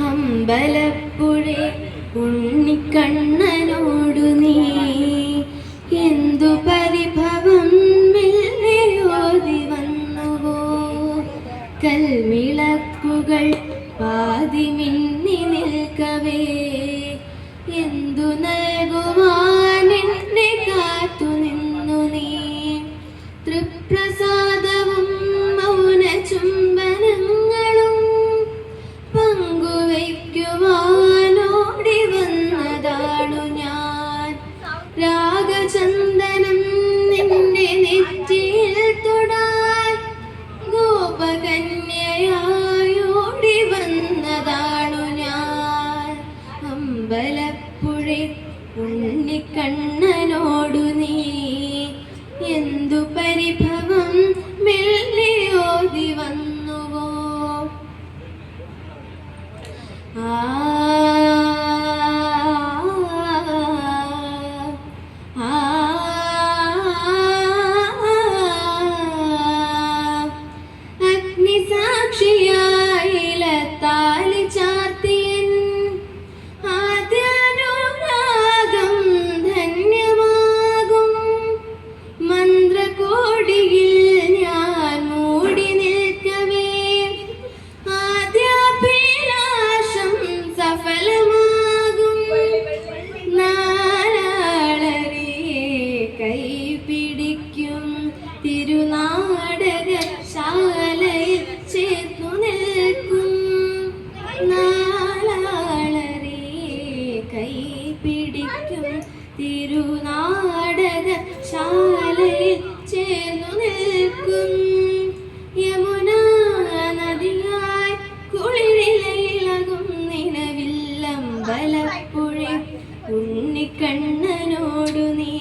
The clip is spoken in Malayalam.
അമ്പലപ്പുഴേ ഉണ്ണിക്കണ്ണനോടു നീ എന്തു പരിഭവം മെല്ലെയോതി വന്നുവോ. കൽവിളക്കുകൾ പാതി മിന്നി നിൽക്കവേ എന്തു നൽകുവാൻ എന്നെ കാത്തു നിന്നു നീ. തൃപ്രസാദവും മൗന ചുംബനങ്ങളും പങ്കുവയ്ക്കുവാനോടി വന്നതാണു ഞാൻ. രാഗചന്ദനം നിന്റെ നെറ്റിയിൽ തൊടാൻ ഗോപകന്യയായോടി വന്നതാണു ഞാൻ. അമ്പലപ്പുഴേ ഉണ്ണിക്കണ്ണനോടു നീ എന്തു പരിഭവം മെല്ലെയോതി വന്നുവോ. അഗ്നിസാക്ഷിയായിലത്താലി ചാർത്തിയൻ ആദ്യാനുരാഗം ധന്യമാകും. മന്ത്രകോടിയിൽ ഞാൻ മൂടി നിൽക്കവേ ആദ്യാഭിലാഷം സഫലമാകും. നാലാളരെ കൈപിടിക്കും തിരുനാടകശാലയിൽ ചേർന്നു നിൽക്കും. നാലാളരെ കൈപിടിക്കും തിരുനാടകശാലയിൽ ചേർന്നു നിൽക്കും. യമുനാ നദിയായി കുളിരിലയിളകും നിലവില്ലമ്പലപ്പുഴേ ഉണ്ണിക്കണ്ണനോടു നീ